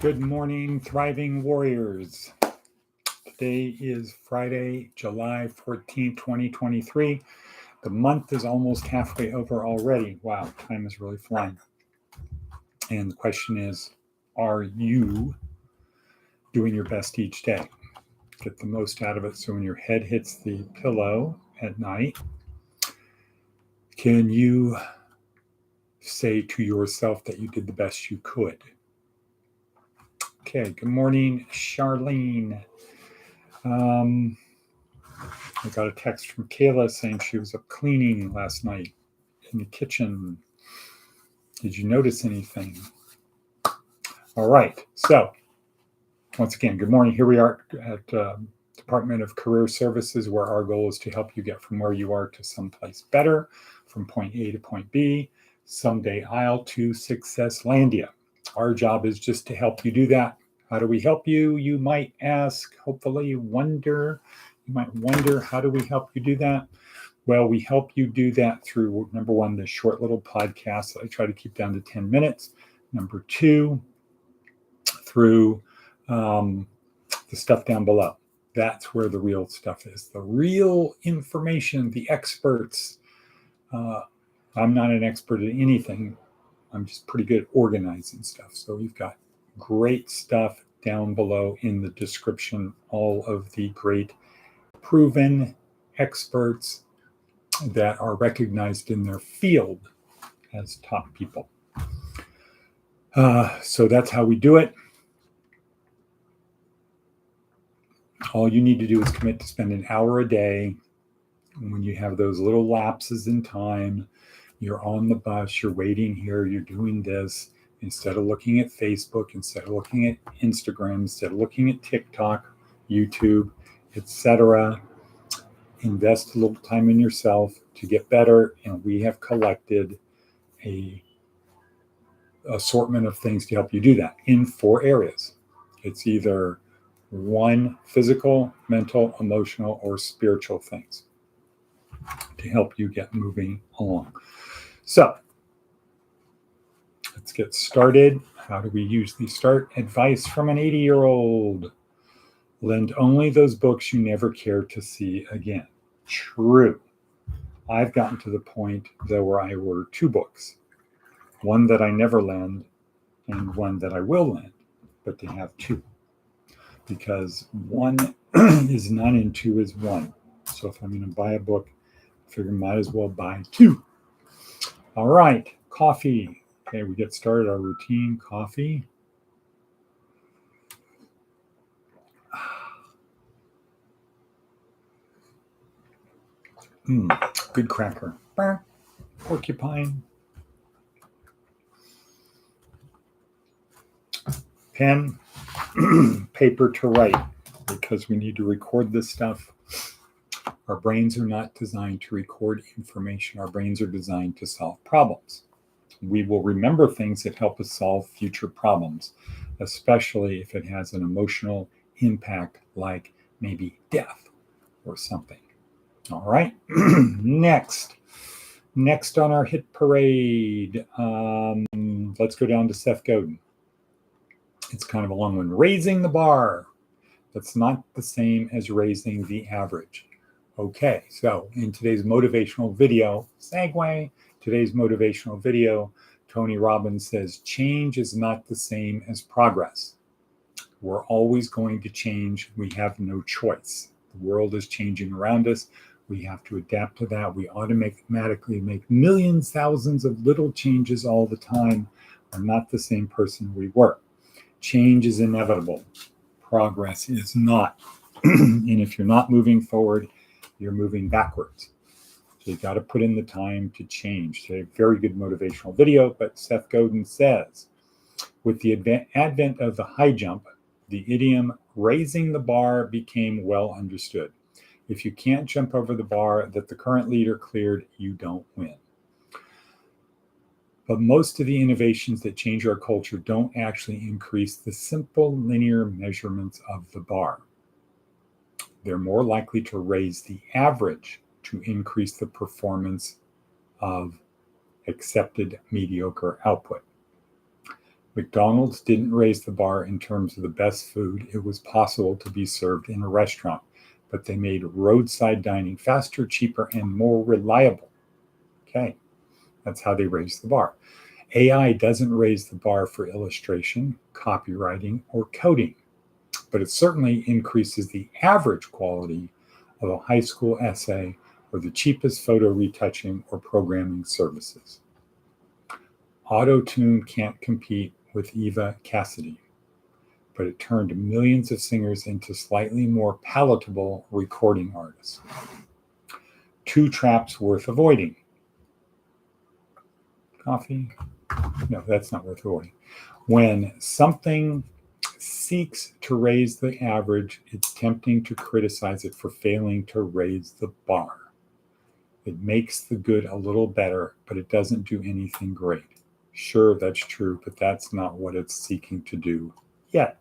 Good morning, thriving warriors. Today is Friday, July 14th, 2023. The month is almost halfway over already. Wow, time is really flying. And the question is, are you doing your best each day? Get the most out of it so when your head hits the pillow at night, can you say to yourself that you did the best you could? Okay, good morning, Charlene. I got a text from Kayla saying she was up cleaning last night in the kitchen. Did you notice anything? All right. So, once again, good morning. Here we are at Department of Career Services, where our goal is to help you get from where you are to someplace better, from point A to point B, someday I'll to Successlandia. Our job is just to help you do that. How do we help you? You might ask, hopefully wonder. You might wonder, how do we help you do that? Well, we help you do that through, number one, this short little podcast that I try to keep down to 10 minutes. Number two, through the stuff down below. That's where the real stuff is. The real information, the experts. I'm not an expert at anything. I'm just pretty good at organizing stuff. So we've got great stuff down below in the description. All of the great proven experts that are recognized in their field as top people. So that's how we do it. All you need to do is commit to spend an hour a day. When you have those little lapses in time, you're on the bus, you're waiting here, you're doing this, instead of looking at Facebook, instead of looking at Instagram, instead of looking at TikTok, YouTube, etc., invest a little time in yourself to get better. And we have collected a assortment of things to help you do that in 4 areas. It's either 1, physical, mental, emotional, or spiritual things to help you get moving along. So let's get started. How do we usually start? Advice from an 80-year-old. Lend only those books you never care to see again. True. I've gotten to the point, though, where I order 2 books. One that I never lend and one that I will lend, but to have 2. Because 1 is none and 2 is 1. So if I'm going to buy a book, I figure I might as well buy 2. All right, coffee. Okay, we get started our routine. Coffee. Good cracker. Porcupine. Pen, paper to write, because we need to record this stuff. Our brains are not designed to record information. Our brains are designed to solve problems. We will remember things that help us solve future problems, especially if it has an emotional impact, like maybe death or something. All right. Next on our hit parade, let's go down to Seth Godin. It's kind of a long one. Raising the bar. That's not the same as raising the average. Okay, so in today's motivational video, today's motivational video, Tony Robbins says, change is not the same as progress. We're always going to change. We have no choice. The world is changing around us. We have to adapt to that. We automatically make millions, thousands of little changes all the time. We're not the same person we were. Change is inevitable. Progress is not. And if you're not moving forward, you're moving backwards. So you got to put in the time to change. It's a very good motivational video, but Seth Godin says, with the advent of the high jump, the idiom raising the bar became well understood. If you can't jump over the bar that the current leader cleared, you don't win. But most of the innovations that change our culture don't actually increase the simple linear measurements of the bar. They're more likely to raise the average to increase the performance of accepted mediocre output. McDonald's didn't raise the bar in terms of the best food it was possible to be served in a restaurant, but they made roadside dining faster, cheaper, and more reliable. Okay, that's how they raised the bar. AI doesn't raise the bar for illustration, copywriting, or coding, but it certainly increases the average quality of a high school essay or the cheapest photo retouching or programming services. Auto-tune can't compete with Eva Cassidy, but it turned millions of singers into slightly more palatable recording artists. 2 traps worth avoiding. Coffee? No, that's not worth avoiding. When something seeks to raise the average, it's tempting to criticize it for failing to raise the bar. It makes the good a little better, but it doesn't do anything great. Sure, that's true, but that's not what it's seeking to do yet.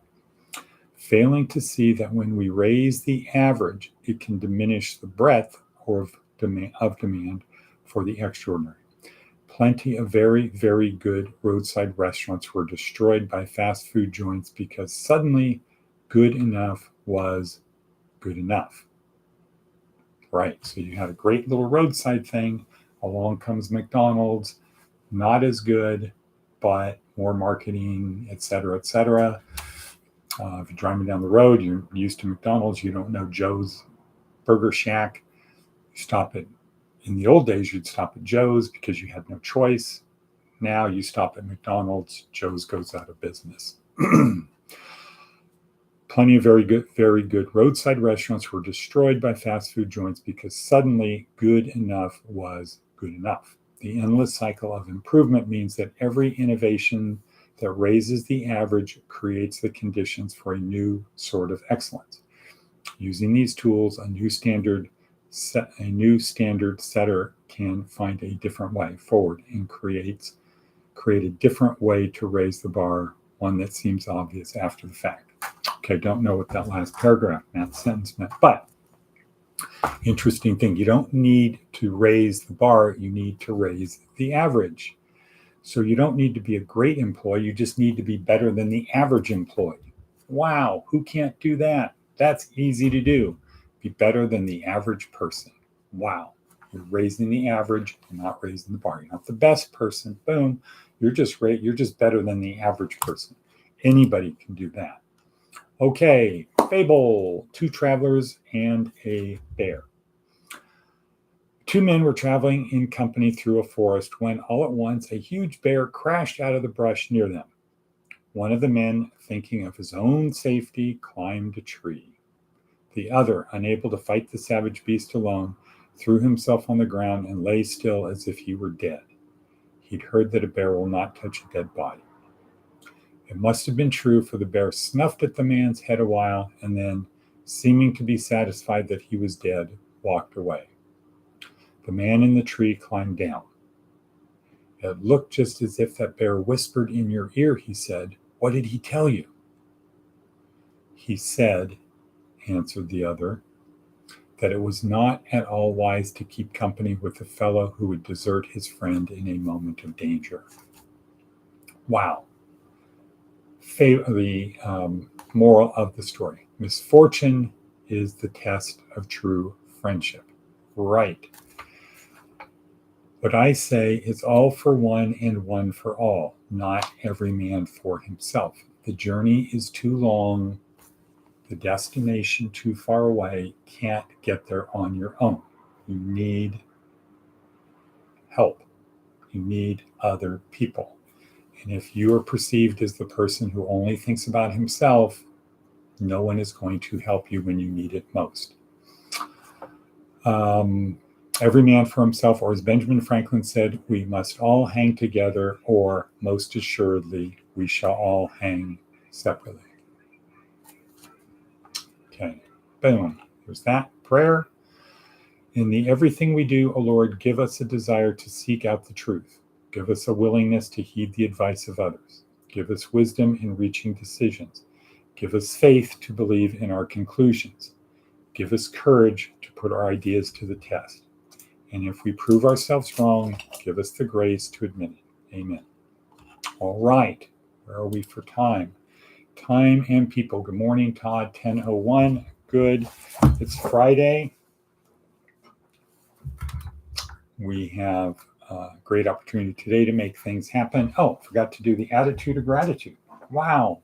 Failing to see that when we raise the average, it can diminish the breadth of demand for the extraordinary. Plenty of very, very good roadside restaurants were destroyed by fast food joints because suddenly good enough was good enough. Right, so you had a great little roadside thing. Along comes McDonald's, not as good, but more marketing, et cetera, et cetera. If you're driving down the road, you're used to McDonald's, you don't know Joe's Burger Shack. You stop at, in the old days, you'd stop at Joe's because you had no choice. Now you stop at McDonald's, Joe's goes out of business. Plenty of very good roadside restaurants were destroyed by fast food joints because suddenly good enough was good enough. The endless cycle of improvement means that every innovation that raises the average creates the conditions for a new sort of excellence. Using these tools, a new standard setter can find a different way forward and create a different way to raise the bar, one that seems obvious after the fact. Okay, don't know what that last paragraph meant, sentence meant, but interesting thing. You don't need to raise the bar, you need to raise the average. So you don't need to be a great employee, you just need to be better than the average employee. Wow, who can't do that? That's easy to do. Be better than the average person. Wow, you're raising the average, you're not raising the bar. You're not the best person, boom. You're just better than the average person. Anybody can do that. Okay, fable, 2 travelers and a bear. 2 men were traveling in company through a forest when all at once a huge bear crashed out of the brush near them. One of the men, thinking of his own safety, climbed a tree. The other, unable to fight the savage beast alone, threw himself on the ground and lay still as if he were dead. He'd heard that a bear will not touch a dead body. It must have been true, for the bear snuffed at the man's head a while and then, seeming to be satisfied that he was dead, walked away. The man in the tree climbed down. It looked just as if that bear whispered in your ear, he said. What did he tell you? He said, answered the other, that it was not at all wise to keep company with a fellow who would desert his friend in a moment of danger. Wow. The moral of the story. Misfortune is the test of true friendship. Right. What I say is all for one and one for all, not every man for himself. The journey is too long, the destination too far away, can't get there on your own. You need help. You need other people. And if you are perceived as the person who only thinks about himself, no one is going to help you when you need it most. Every man for himself, or as Benjamin Franklin said, we must all hang together, or most assuredly, we shall all hang separately. Okay, boom. There's that prayer. In the everything we do, O Lord, give us a desire to seek out the truth. Give us a willingness to heed the advice of others. Give us wisdom in reaching decisions. Give us faith to believe in our conclusions. Give us courage to put our ideas to the test. And if we prove ourselves wrong, give us the grace to admit it. Amen. All right. Where are we for time? Time and people. Good morning, Todd. 10:01. Good. It's Friday. We have a great opportunity today to make things happen. Oh, forgot to do the attitude of gratitude. Wow.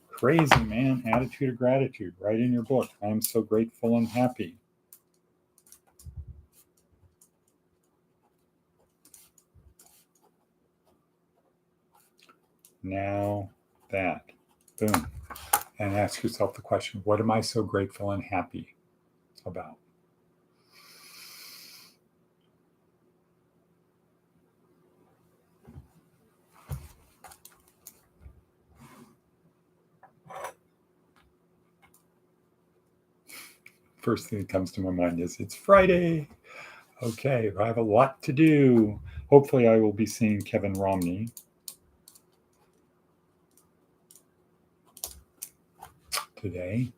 Crazy, man. Attitude of gratitude. Right in your book. I am so grateful and happy. Now that. Boom. And ask yourself the question, what am I so grateful and happy about? First thing that comes to my mind is it's Friday. Okay, I have a lot to do. Hopefully I will be seeing Kevin Romney today.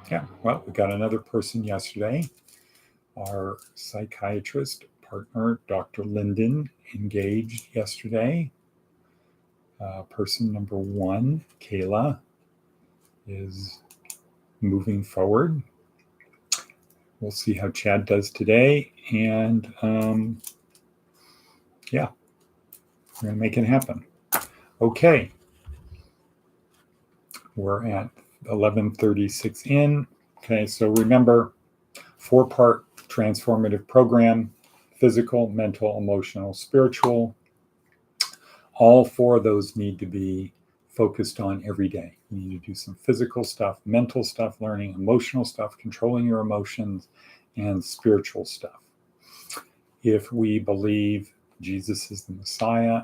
Yeah, well, we got another person yesterday. Our psychiatrist partner, Dr. Linden, engaged yesterday. Person number 1, Kayla, is moving forward. We'll see how Chad does today. And yeah, we're going to make it happen. Okay. We're at 11:36 in. Okay, so remember, 4-part transformative program: physical, mental, emotional, spiritual. All 4 of those need to be focused on every day. You need to do some physical stuff, mental stuff, learning, emotional stuff, controlling your emotions, and spiritual stuff. If we believe Jesus is the Messiah,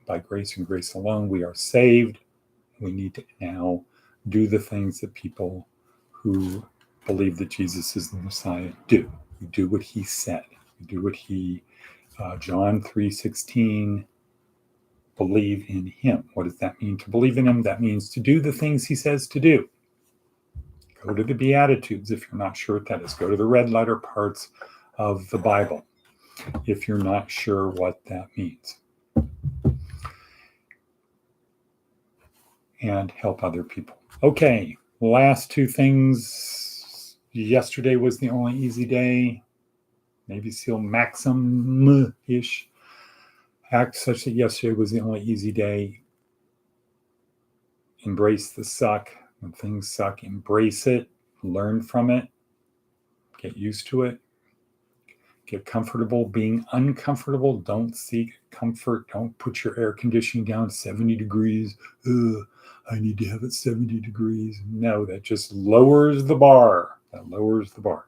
by grace and grace alone, we are saved. We need to now do the things that people who believe that Jesus is the Messiah do. We do what he said. We do what he, John 3:16, believe in him. What does that mean to believe in him? That means to do the things he says to do. Go to the Beatitudes if you're not sure what that is. Go to the red letter parts of the Bible if you're not sure what that means. And help other people. Okay, last 2 things. Yesterday was the only easy day. Maybe seal maxim-ish. Act such that yesterday was the only easy day. Embrace the suck. When things suck, embrace it. Learn from it. Get used to it. Get comfortable being uncomfortable. Don't seek comfort. Don't put your air conditioning down 70 degrees. Ugh, I need to have it 70 degrees. No, that just lowers the bar. That lowers the bar.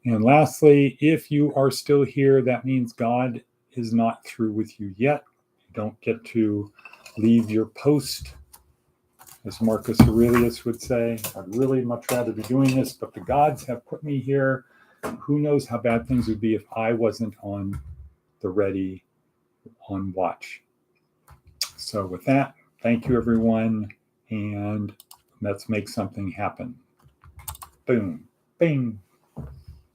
And lastly, if you are still here, that means God is not through with you yet. You don't get to leave your post, as Marcus Aurelius would say. I'd really much rather be doing this, but the gods have put me here. Who knows how bad things would be if I wasn't on the ready, on watch. So with that, thank you, everyone, and let's make something happen. Boom, bing.